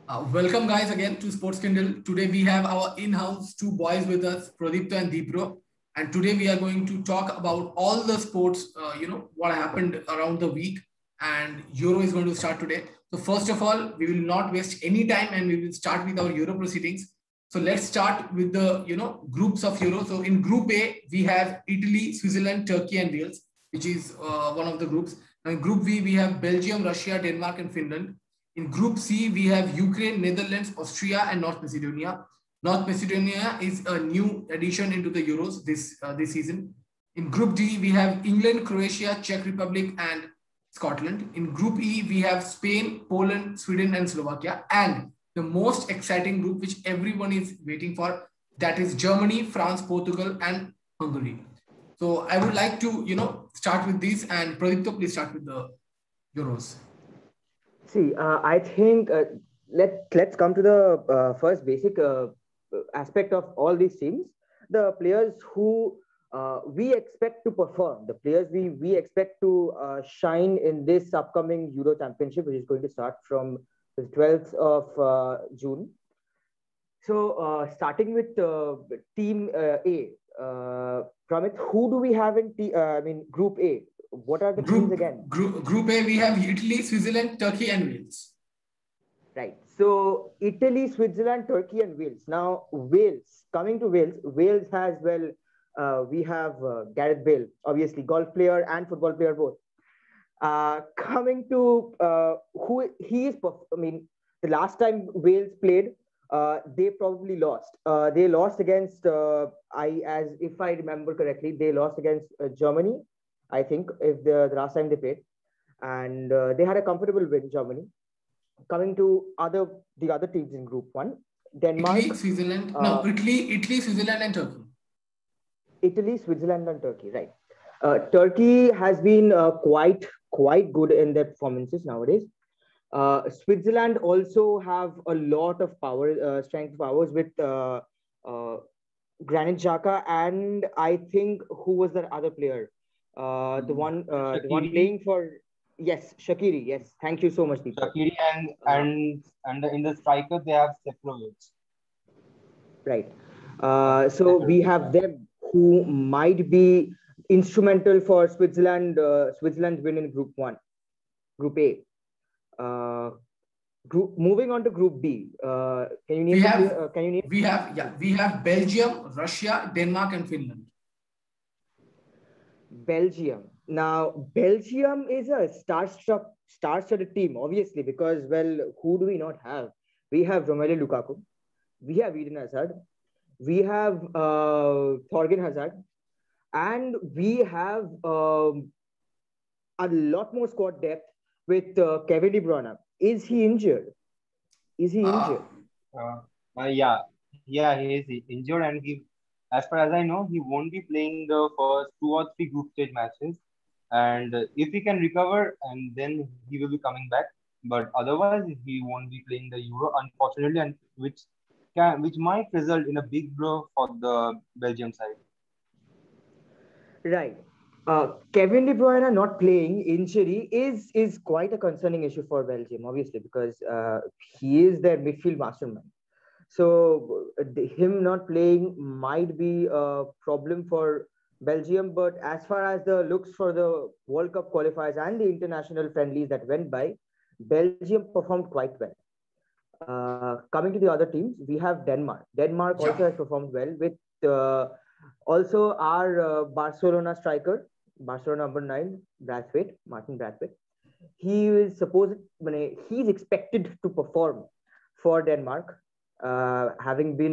Welcome guys again to Sports Kindle. Today we have our in-house two boys with us, Pradipta and Deepro. And today we are going to talk about all the sports, what happened around the week. And Euro is going to start today. So first of all, we will not waste any time and we will start with our Euro proceedings. So let's start with the, groups of Euro. So in Group A, we have Italy, Switzerland, Turkey and Wales, which is one of the groups. Now in Group B, we have Belgium, Russia, Denmark and Finland. In Group C, we have Ukraine, Netherlands, Austria, and North Macedonia. North Macedonia is a new addition into the Euros this season. In Group D, we have England, Croatia, Czech Republic, and Scotland. In Group E, we have Spain, Poland, Sweden, and Slovakia. And the most exciting group, which everyone is waiting for, that is Germany, France, Portugal, and Hungary. So I would like to, start with this. And Pradipta, please start with the Euros. See, I think let's come to the first basic aspect of all these teams. The players who we expect to perform, the players we expect to shine in this upcoming Euro Championship, which is going to start from the 12th of June. So starting with Team A, Pramit, who do we have in Group A? What are the teams again? Group A, we have Italy, Switzerland, Turkey, and Wales. Right. So Italy, Switzerland, Turkey, and Wales. Now, Wales, coming to Wales, Wales has, we have Gareth Bale, obviously, golf player and football player both. Coming to who he is, the last time Wales played, they probably lost. They lost against, if I remember correctly, they lost against Germany. I think if the last time they played, and they had a comfortable win, Germany. Coming to the other teams in Group 1, Denmark, Italy, Switzerland, Italy, Switzerland, and Turkey. Italy, Switzerland, and Turkey. Right. Turkey has been quite good in their performances nowadays. Switzerland also have a lot of strength powers with Granit Xhaka, and I think who was the other player? The one playing for Shaqiri. Yes, thank you so much, Deepak. Shaqiri and in the striker they have Seferovic. Right. So we have them who might be instrumental for Switzerland's win in Group A. Moving on to Group B. Can you name? We have Belgium, Russia, Denmark, and Finland. Belgium. Now, Belgium is a star-studded team, obviously, because, who do we not have? We have Romelu Lukaku. We have Eden Hazard. We have Thorgan Hazard. And we have a lot more squad depth with Kevin De Bruyne. Is he injured? Yeah, he is injured, and as far as I know, he won't be playing the first 2 or 3 group stage matches. And if he can recover, and then he will be coming back. But otherwise, he won't be playing the Euro, unfortunately, and which might result in a big blow for the Belgium side. Right. Kevin De Bruyne not playing, injury is quite a concerning issue for Belgium, obviously, because he is their midfield mastermind. So him not playing might be a problem for Belgium, but as far as the looks for the World Cup qualifiers and the international friendlies that went by, Belgium performed quite well. Coming to the other teams, we have Denmark. Denmark also has performed well with also our Barcelona striker, Barcelona number 9, Martin Braithwaite. He's expected to perform for Denmark, having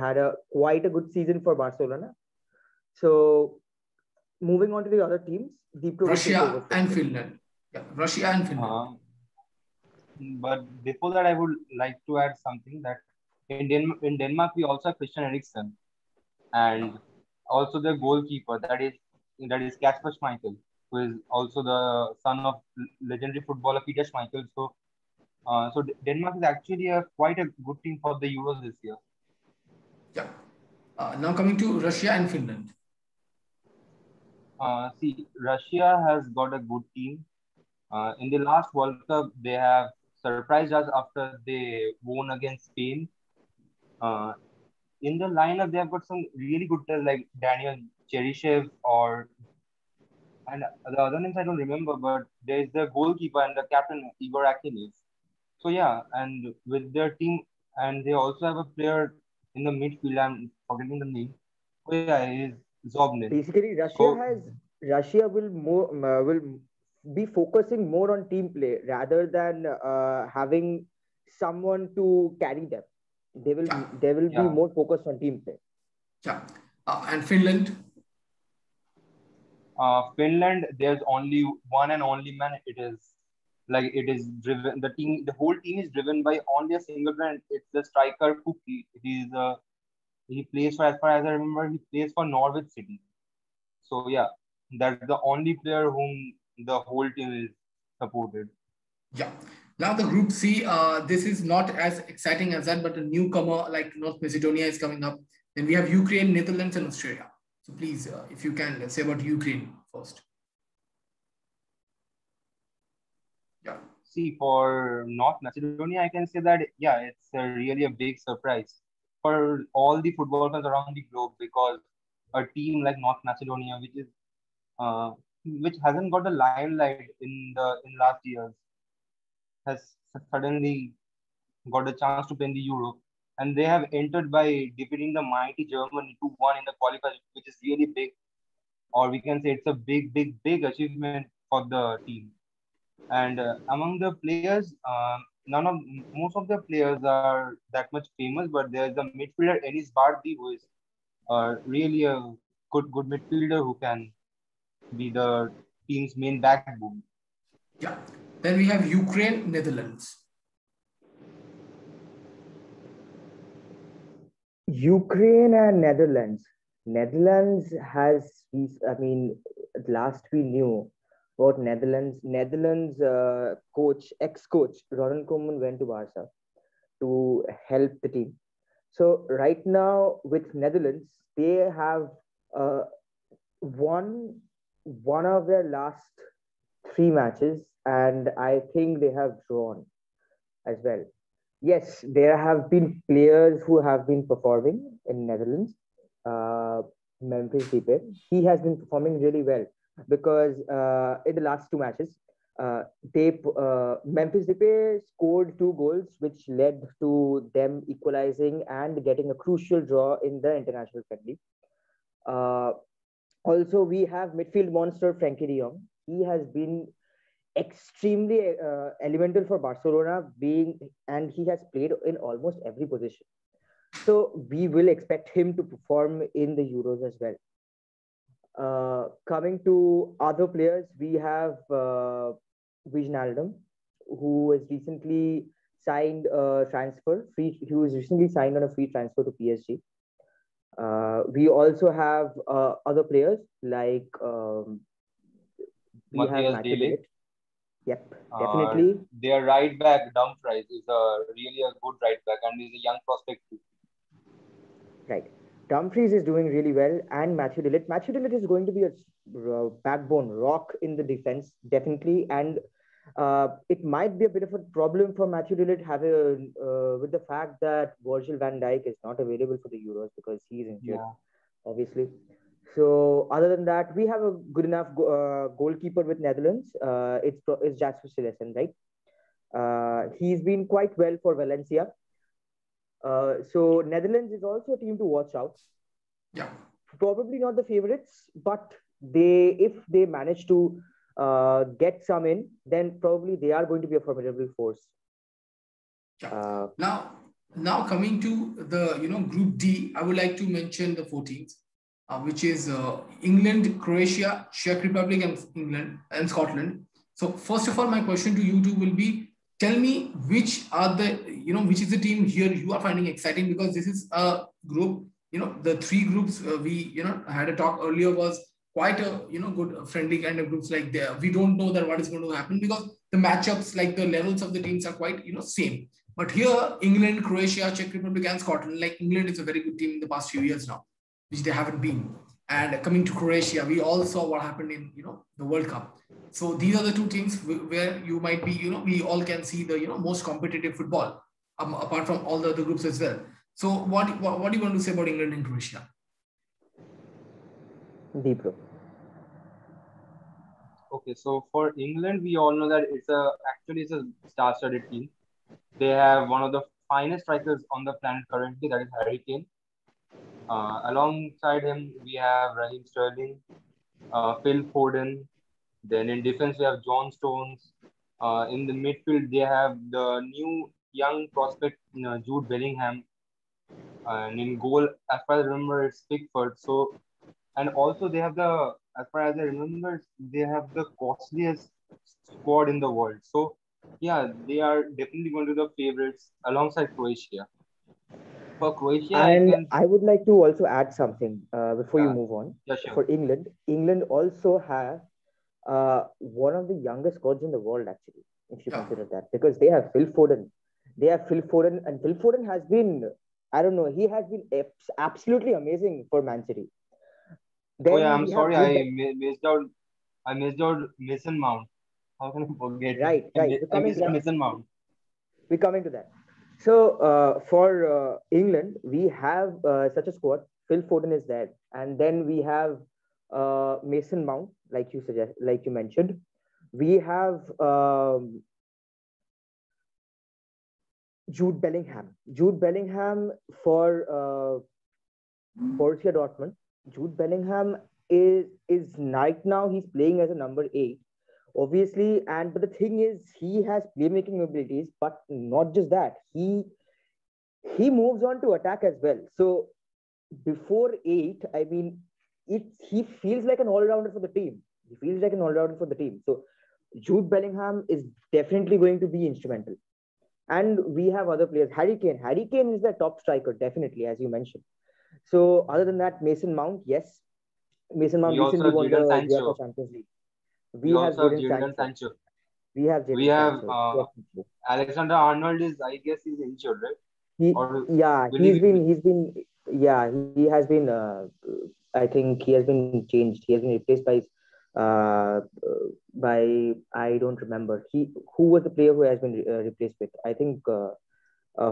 had quite a good season for Barcelona. So, moving on to the other teams, Russia and Finland. Yeah, Russia and Finland. But before that, I would like to add something that in Denmark we also have Christian Eriksen, and also the goalkeeper that is Kasper Schmeichel, who is also the son of legendary footballer Peter Schmeichel. So Denmark is actually quite a good team for the Euros this year. Yeah. Now coming to Russia and Finland. See, Russia has got a good team. In the last World Cup, they have surprised us after they won against Spain. Uh, in the lineup, they have got some really good players like Daniel Cheryshev or and the other names I don't remember, but there is the goalkeeper and the captain Igor Akinov. So yeah, and with their team, and they also have a player in the midfield. I'm forgetting the name. Oh yeah, he is Zobnin. Basically, So Russia will be focusing more on team play rather than having someone to carry them. Yeah, They will be yeah, more focused on team play. yeah. And Finland. Finland, there's only one and only man. It is like it is driven. The team, the whole team is driven by only a single man. It's the striker Pukki. He plays for, as far as I remember, he plays for Norwich City. So yeah, that's the only player whom the whole team is supported. Yeah. Now the Group C, this is not as exciting as that, but a newcomer like North Macedonia is coming up. Then we have Ukraine, Netherlands, and Australia. So please, if you can, let's say about Ukraine first. Yeah. See, for North Macedonia, I can say that yeah, it's really a big surprise for all the football fans around the globe because a team like North Macedonia, uh, which hasn't got the limelight in last years, has suddenly got a chance to play in the Europe, and they have entered by defeating the mighty Germany 2-1 in the qualifiers, which is really big, or we can say it's a big achievement for the team. And among the players, none of most of the players are that much famous, but there's the midfielder Enis Bardi who is really a good midfielder who can be the team's main backbone. Yeah. Then we have Ukraine, Netherlands. Ukraine and Netherlands. Netherlands has, I mean, last we knew about Netherlands. Netherlands coach, ex-coach Ronald Koeman went to Barca to help the team. So right now with Netherlands, they have uh, won one of their last three matches, and I think they have drawn as well. Yes, there have been players who have been performing in Netherlands. Uh, Memphis Depay, he has been performing really well because in the last two matches, Memphis Depay scored two goals, which led to them equalizing and getting a crucial draw in the international friendly. Uh, Also, we have midfield monster Frankie de Jong. He has been extremely elemental for Barcelona, and he has played in almost every position. So we will expect him to perform in the Euros as well. Coming to other players, we have Wijnaldum, who has recently signed a transfer. He was recently signed on a free transfer to PSG. We also have other players like we have Matthias Matthew Delic. Dillett. Yep, definitely. Their right back Dumfries is really a good right back and he's a young prospect too. Right. Dumfries is doing really well, and Matthew Dillett. Matthew Dillett is going to be a backbone rock in the defense, definitely. And it might be a bit of a problem for Matthew Dillett with the fact that Virgil van Dijk is not available for the Euros because he's injured, Yeah. obviously. So other than that, we have a good enough goalkeeper with Netherlands. It's Jasper Cillessen, right? He's been quite well for Valencia. So Netherlands is also a team to watch out. Yeah. Probably not the favorites, but if they manage to get some in, then probably they are going to be a formidable force. Yeah. Now coming to the Group D, I would like to mention the 4 teams, which is England, Croatia, Czech Republic, and England and Scotland. So first of all, my question to you two will be: tell me which is the team here you are finding exciting, because this is a group. The 3 groups we had a talk earlier was quite a good friendly kind of groups. Like there, we don't know that what is going to happen because the matchups, like the levels of the teams, are quite same. But here, England, Croatia, Czech Republic, and Scotland, like England is a very good team in the past few years now, which they haven't been. And coming to Croatia, we all saw what happened in the World Cup. So these are the two teams where you might be, we all can see the most competitive football, apart from all the other groups as well. So what do you want to say about England and Croatia? Deepro. Okay, so for England, we all know that it's a star-studded team. They have one of the finest strikers on the planet currently, that is Harry Kane. Alongside him, we have Raheem Sterling, Phil Foden. Then in defense, we have John Stones. In the midfield, they have the new young prospect Jude Bellingham. And in goal, as far as I remember, it's Pickford. So, and also they have as far as I remember, they have the costliest squad in the world. So, yeah, they are definitely going to be the favorites alongside Croatia. For Croatia, And I would like to also add something before you Yeah. move on. Yeah, sure. For England also have one of the youngest squads in the world, actually, if you consider that, because they have Phil Foden. And Phil Foden has been, I don't know, he has been absolutely amazing for Man City. Oh yeah, I'm sorry, I missed out. I missed out Mason Mount. How can I forget? Right. I missed Mason Mount. We're coming to that. So for England, we have such a squad. Phil Foden is there, and then we have Mason Mount, like you mentioned. We have Jude Bellingham. Jude Bellingham for Borussia Dortmund. Jude Bellingham is right now he's playing as a number 8, obviously, but the thing is he has playmaking abilities, but not just that. He moves on to attack as well. So before 8, I mean, he feels like an all-rounder for the team. So Jude Bellingham is definitely going to be instrumental. And we have other players. Harry Kane is the top striker, definitely, as you mentioned. So other than that, Mason Mount, yes. Mason Mount recently won the UEFA Champions League. We have Jadon Sancho. We have Sancho. Alexander Arnold I guess he's injured, right? He has been I think he has been changed. He has been replaced by I don't remember. Who was the player who has been replaced with? I think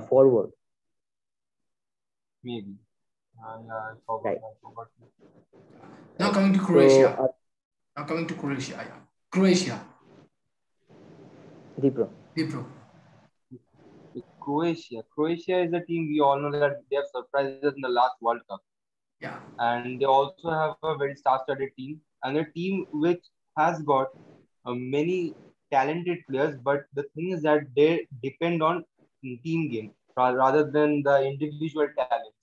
forward. Maybe. I forgot. Right. Now coming to Croatia. Croatia. Deepro. Croatia is a team we all know that they have surprised us in the last World Cup. Yeah. And they also have a very star-studded team, and a team which has got many talented players, but the thing is that they depend on team game rather than the individual talents.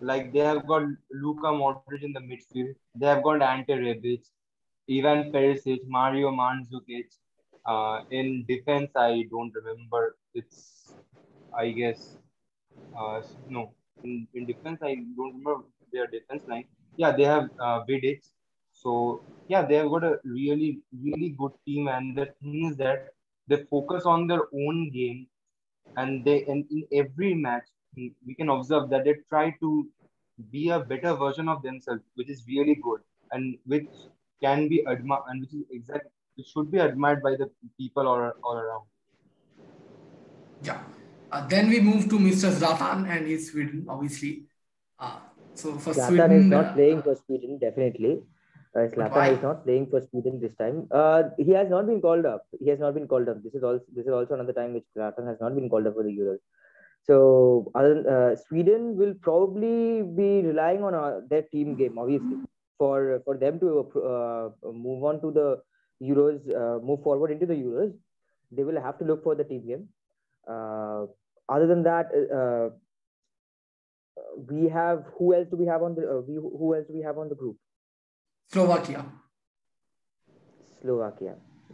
Like they have got Luka Modric in the midfield, they have got Ante Rebic, Ivan Perisic, Mario Mandzukic. In defense, I don't remember. It's, I guess, no. In defense, I don't remember their defense line. Yeah, they have Vidic. So, yeah, they have got a really, really good team. And the thing is that they focus on their own game. And in every match, we can observe that they try to be a better version of themselves, which is really good and which can be admired and which is exactly it should be admired by the people all around. Yeah. Then we move to Mr. Zlatan and his Sweden, obviously. So for Zlatan Sweden is not playing for Sweden, definitely. Zlatan is not playing for Sweden this time. He has not been called up. This is also another time which Zlatan has not been called up for the Euros. So Sweden will probably be relying on their team game, obviously, for them to move on to the Euros, move forward into the Euros. They will have to look for the team game. Other than that, we have who else do we have on the group? Slovakia.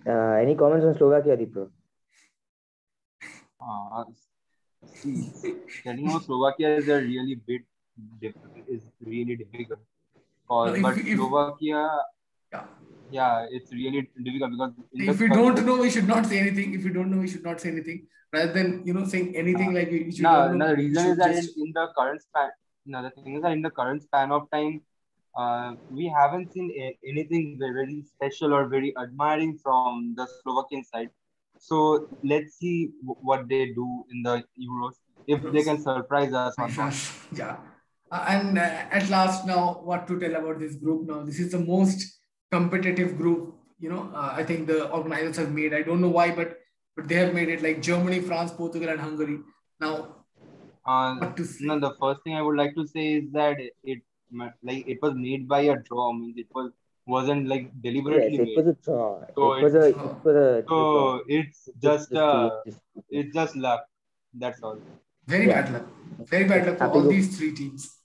Any comments on Slovakia, Deepro? Telling about Slovakia is really difficult. Slovakia, it's really difficult because if we don't know, we should not say anything. If we don't know, we should not say anything. Rather than saying anything like we should. The reason is that in the current span. The thing is that in the current span of time, we haven't seen anything very special or very admiring from the Slovakian side. So let's see what they do in the Euros, if they can surprise us or not. Yeah. And at last, now, what to tell about this group now? This is the most competitive group, I think the organizers have made. I don't know why, but they have made it, like Germany, France, Portugal, and Hungary. Now, what to say? No, the first thing I would like to say is that it was made by a draw. Means it wasn't like deliberately Yes, it made. was a draw. So it's just luck. That's all. Very bad luck. Very bad luck for all these three teams.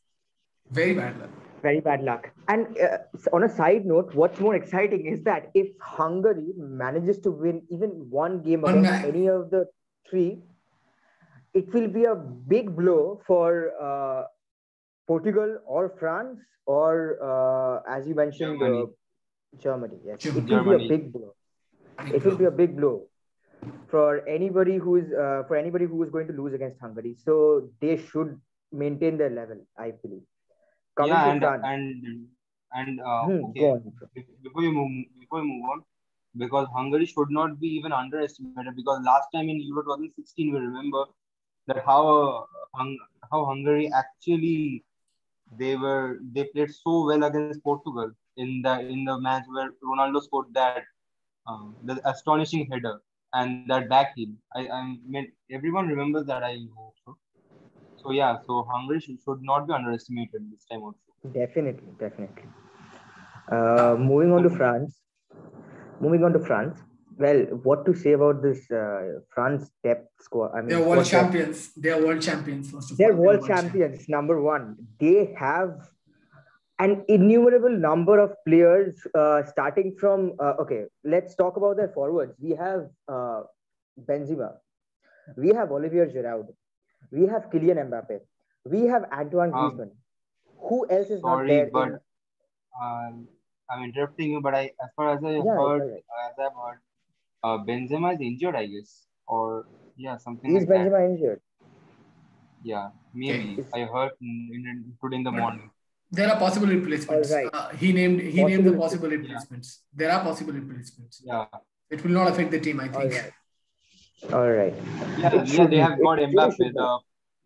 Very bad luck. Very bad luck. And on a side note, what's more exciting is that if Hungary manages to win even one game against any of the three, it will be a big blow for Portugal or France or, as you mentioned, Germany. Yes, it will be a big blow. It will be a big blow for anybody who is going to lose against Hungary. So they should maintain their level, I believe. Okay. Before you move on, because Hungary should not be even underestimated. Because last time in Euro 2016, we remember that how Hungary actually they played so well against Portugal in the match where Ronaldo scored that the astonishing header and that back heel. I mean, everyone remembers that, I hope so. So yeah, so Hungary should not be underestimated this time also. Definitely. Moving on to France. Well, what to say about this France depth squad? I mean, they're world champions. They're world champions. First of all, they're world champions. Number one, they have an innumerable number of players starting from. Okay, let's talk about their forwards. We have Benzema. We have Olivier Giroud. We have Kylian Mbappe. We have Antoine Griezmann. Who else is not there? Sorry, but I'm interrupting you. But as far as I've heard, Benzema is injured, I guess, or something. Is Benzema injured? Yeah, maybe. I heard in the morning. There are possible replacements. Right. He named the possible replacements. Yeah. There are possible replacements. Yeah. It will not affect the team, I think. All right. Yeah, they have got Mbappe,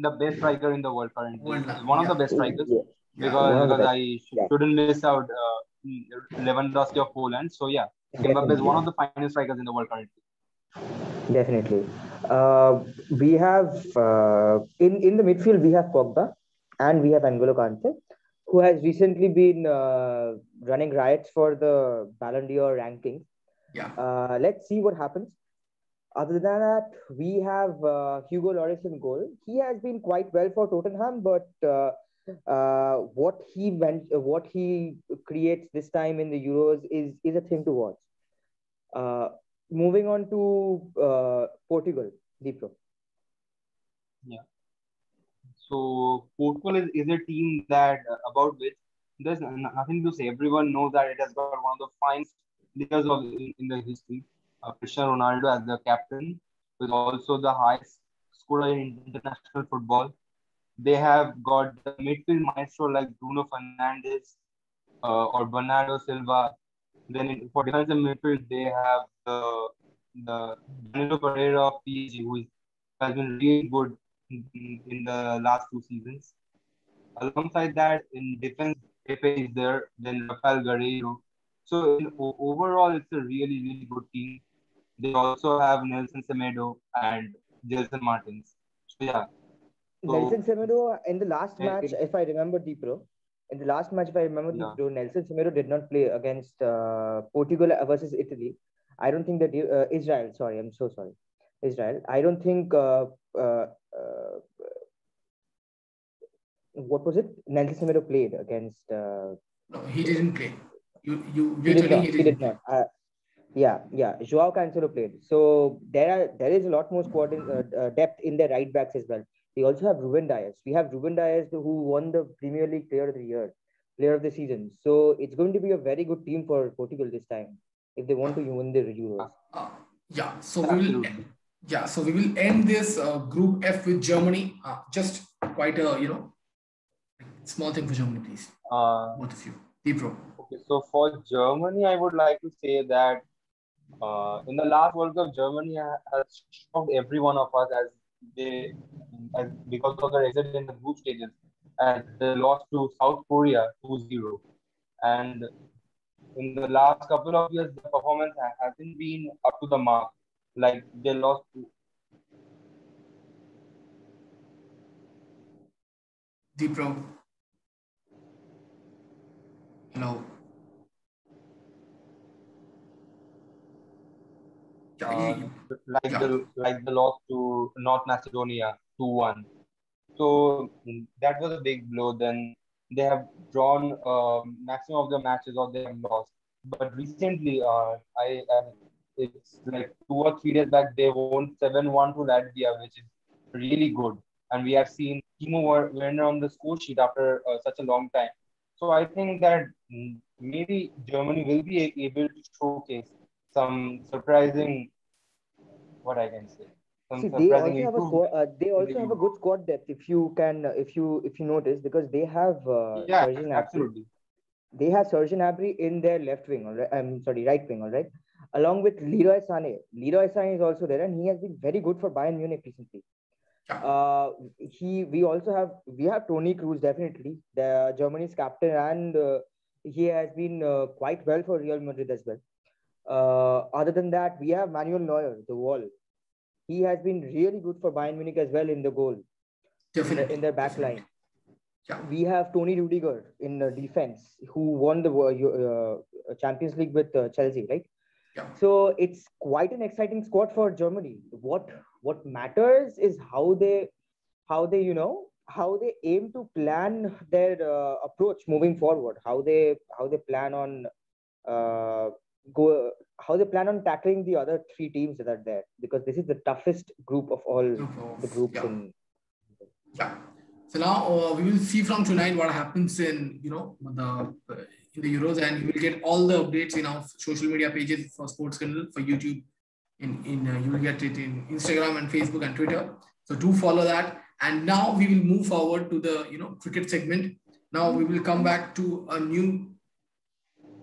the best striker in the world currently. One of the best strikers. Yeah. Because I shouldn't miss out Lewandowski of Poland. So yeah, Mbappe is one of the finest strikers in the world currently. Definitely. We have in the midfield we have Pogba and we have N'Golo Kante, who has recently been running riots for the Ballon d'Or rankings. Yeah. Let's see what happens. Other than that, we have Hugo Lloris in goal. He has been quite well for Tottenham, but what he creates this time in the Euros is a thing to watch. Moving on to Portugal, Deepro. Yeah. So Portugal is a team that about which there's nothing to say. Everyone knows that it has got one of the finest leaders in the history. Cristiano Ronaldo as the captain, who is also the highest scorer in international football. They have got the midfield maestro like Bruno Fernandes or Bernardo Silva. Then for defensive midfield, they have the Danilo Pereira of PSG, who has been really good in the last 2 seasons. Alongside that, in defense, Pepe is there. Then Rafael Guerreiro. So overall, it's a really, really good team. They also have Nelson Semedo and Jason Martins. So yeah. Nelson Semedo in the last match, if I remember, Deepro, Nelson Semedo did not play against Portugal versus Italy. I don't think that Israel. Sorry, I'm so sorry. Israel. I don't think. What was it? Nelson Semedo played against. No, he didn't play. He did not. Yeah. Joao Cancelo played. So there is a lot more squad depth in their right backs as well. We also have Ruben Dias. We have Ruben Dias who won the Premier League Player of the Year, Player of the Season. So it's going to be a very good team for Portugal this time if they want to win the Euros. So we will end this Group F with Germany. Just quite a small thing for Germany, please. Both of you. Deepro. Okay, so for Germany, I would like to say that in the last World Cup, Germany has shocked every one of us they as because of their exit in the group stages, as they lost to South Korea 2-0. And in the last couple of years, the performance hasn't been up to the mark. Like they lost to Deepro. Hello. Yeah, uh, yeah. like the loss to North Macedonia 2-1. So that was a big blow. Then they have drawn maximum of the matches or they have lost. But recently, it's like 2 or 3 days back they won 7-1 to Latvia, which is really good. And we have seen Timo Werner on the score sheet after such a long time. So I think that maybe Germany will be able to showcase some surprising, what I can say, some See, they surprising also have a improvement squad. They in the also have a Euro. good squad depth. If you notice, because they have Yeah, Serge Gnabry. absolutely. They have Serge Gnabry in their left wing. All right, I'm sorry, right wing. All right, along with Leroy Sané. Leroy Sané is also there, and he has been very good for Bayern Munich recently. Yeah. We have Tony Cruz, definitely the Germany's captain, and he has been quite well for Real Madrid as well. Other than that, we have Manuel Neuer, the wall. He has been really good for Bayern Munich as well in the goal, Definitely. in their back Definitely. line. Yeah. We have Tony Rudiger in defense, who won the Champions League with Chelsea, right? Yeah. So it's quite an exciting squad for Germany. What matters is how they aim to plan their approach moving forward. How they plan on uh, go how they plan on tackling the other three teams that are there, because this is the toughest group of all the groups Yeah. in. Yeah. So now we will see from tonight what happens in in the Euros, and you will get all the updates in our social media pages for Sports Kernel for YouTube. You will get it in Instagram and Facebook and Twitter. So do follow that. And now we will move forward to the cricket segment. Now we will come back to a new.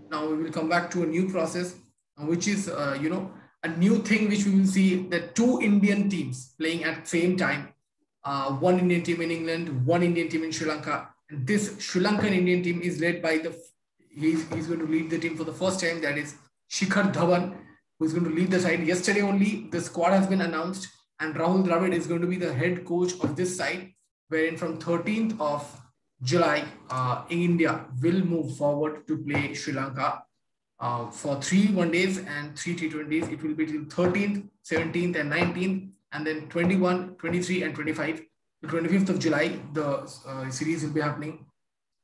Now we will come back to a new process, which is a new thing which we will see that two Indian teams playing at the same time. One Indian team in England, one Indian team in Sri Lanka. And this Sri Lankan Indian team is led by he's going to lead the team for the first time. That is Shikhar Dhawan, who is going to lead the side. Yesterday only, the squad has been announced, and Rahul Dravid is going to be the head coach of this side, wherein from 13th of July, India will move forward to play Sri Lanka for 3 one-days and 3 T20s. It will be till 13th, 17th, and 19th, and then 21, 23, and 25. The 25th of July, the series will be happening,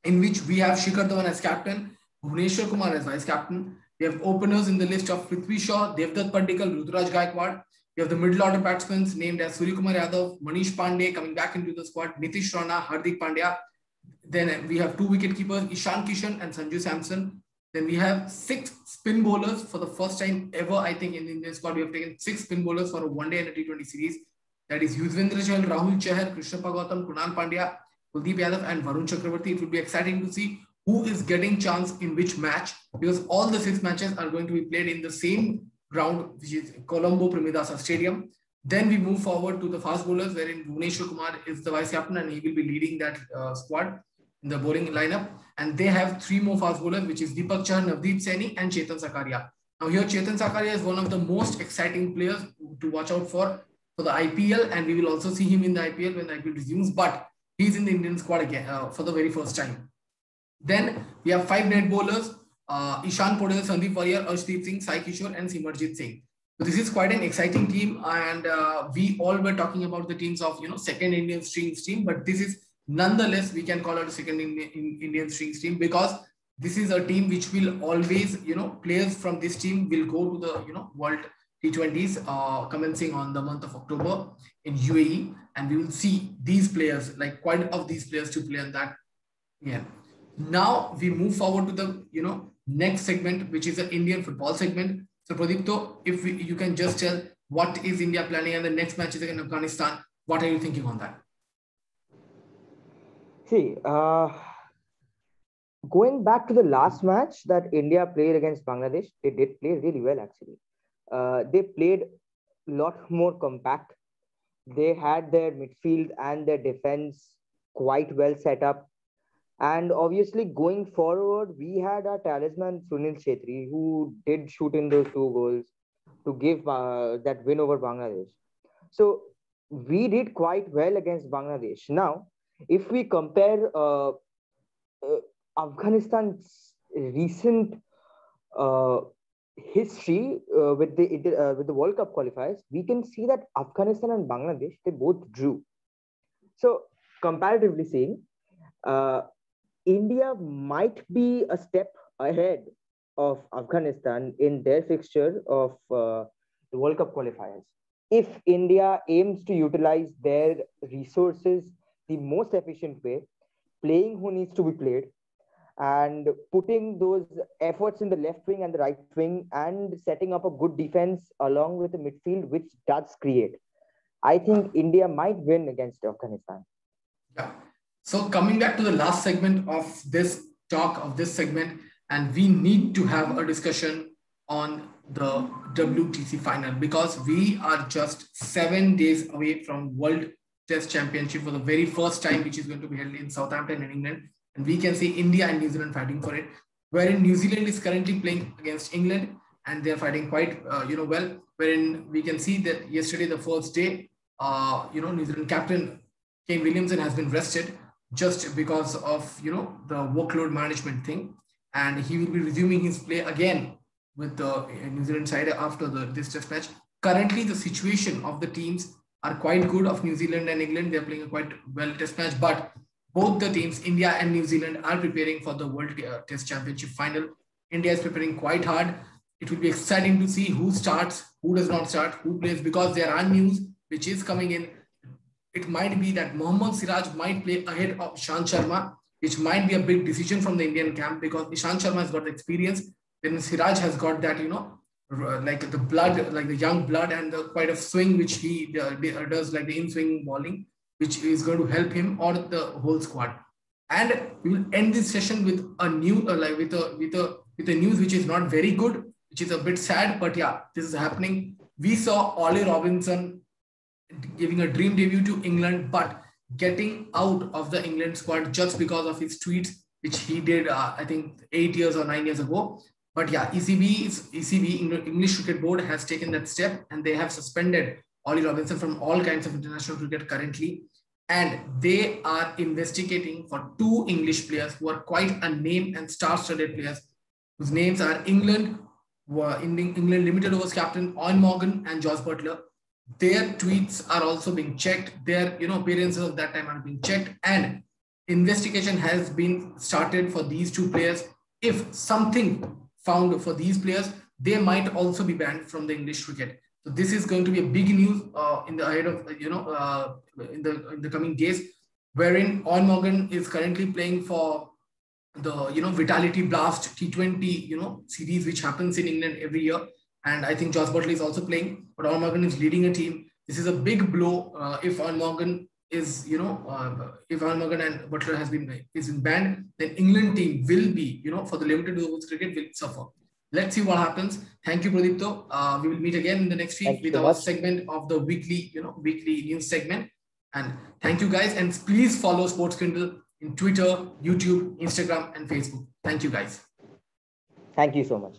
in which we have Shikhar Dhawan as captain, Bhuvneshwar Kumar as vice captain. We have openers in the list of Prithvi Shaw, Devdutt Padikkal, Ruturaj Gaikwad. We have the middle order batsmen named as Suryakumar Yadav, Manish Pandey coming back into the squad, Nitish Rana, Hardik Pandya. Then we have two wicket keepers, Ishan Kishan and Sanju Samson. Then we have 6 spin bowlers for the first time ever, I think, in the Indian squad. We have taken 6 spin bowlers for a one-day and a T20 series. That is Yuzvendra Chahal, Rahul Chahar, Krishnappa Gautam, Kunal Pandya, Kuldeep Yadav, and Varun Chakravarti. It will be exciting to see who is getting chance in which match, because all the 6 matches are going to be played in the same ground, which is Colombo Premadasa Stadium. Then we move forward to the fast bowlers, wherein Bhuvneshwar Kumar is the vice captain and he will be leading that squad in the bowling lineup. And they have 3 more fast bowlers, which is Deepak Chahar, Navdeep Saini, and Chetan Sakaria. Now here, Chetan Sakaria is one of the most exciting players to watch out for the IPL, and we will also see him in the IPL when the IPL resumes, but he's in the Indian squad again for the very first time. Then we have 5 net bowlers, Ishan Podel, Sandeep Warrier, Arshdeep Singh, Sai Kishore, and Simarjit Singh. So this is quite an exciting team, and we all were talking about the teams of second Indian strings team, but this is nonetheless, we can call it a second Indian strings team, because this is a team which will always, players from this team will go to the World T20s commencing on the month of October in UAE, and we will see these players, like quite of these players, to play on that. Yeah. Now we move forward to the next segment, which is the Indian football segment. So Pradipto, if you can just tell what is India planning, and the next match is against Afghanistan. What are you thinking on that? See, going back to the last match that India played against Bangladesh, they did play really well actually. They played a lot more compact. They had their midfield and their defense quite well set up. And obviously, going forward, we had our talisman Sunil Chhetri, who did shoot in those 2 goals to give that win over Bangladesh. So we did quite well against Bangladesh. Now, if we compare Afghanistan's recent uh, history with the World Cup qualifiers, we can see that Afghanistan and Bangladesh, they both drew. So comparatively seeing, uh, India might be a step ahead of Afghanistan in their fixture of the World Cup qualifiers. If India aims to utilize their resources the most efficient way, playing who needs to be played, and putting those efforts in the left wing and the right wing, and setting up a good defense along with the midfield, which does create, I think India might win against Afghanistan. Yeah. So coming back to the last segment of this talk, of this segment, and we need to have a discussion on the WTC final, because we are just 7 days away from World Test Championship for the very first time, which is going to be held in Southampton in England. And we can see India and New Zealand fighting for it, wherein New Zealand is currently playing against England, and they're fighting quite, well, wherein we can see that yesterday, the first day, New Zealand captain Kane Williamson has been rested just because of, the workload management thing. And he will be resuming his play again with the New Zealand side after this test match. Currently, the situation of the teams are quite good of New Zealand and England. They're playing a quite well test match, but both the teams, India and New Zealand, are preparing for the World Test Championship final. India is preparing quite hard. It will be exciting to see who starts, who does not start, who plays, because there are news which is coming in. It might be that Mohammad Siraj might play ahead of Ishant Sharma, which might be a big decision from the Indian camp, because Ishant Sharma has got the experience, then Siraj has got that, like the blood, like the young blood, and the quite a swing which he does, like the in-swing bowling, which is going to help him or the whole squad. And we will end this session with a new, with a news which is not very good, which is a bit sad, but yeah, this is happening. We saw Ollie Robinson giving a dream debut to England, but getting out of the England squad just because of his tweets, which he did, I think 8 years or 9 years ago. But yeah, ECB, English Cricket Board, has taken that step, and they have suspended Ollie Robinson from all kinds of international cricket currently. And they are investigating for 2 English players who are quite a name and star-studded players, whose names are England Limited Overs captain Eoin Morgan and Josh Buttler. Their tweets are also being checked. Their appearances of that time are being checked, and investigation has been started for these 2 players. If something found for these players, they might also be banned from the English cricket. So this is going to be a big news in the ahead of in the coming days, wherein Eoin Morgan is currently playing for the Vitality Blast T20 series, which happens in England every year. And I think Josh Buttler is also playing, but Eoin Morgan is leading a team. This is a big blow if Eoin Morgan is, if Eoin Morgan and Buttler has been banned, then England team will be, for the limited overs cricket, will suffer. Let's see what happens. Thank you, Pradipto. We will meet again in the next week with our segment of the weekly news segment. And thank you, guys. And please follow Sportscandal in Twitter, YouTube, Instagram, and Facebook. Thank you, guys. Thank you so much.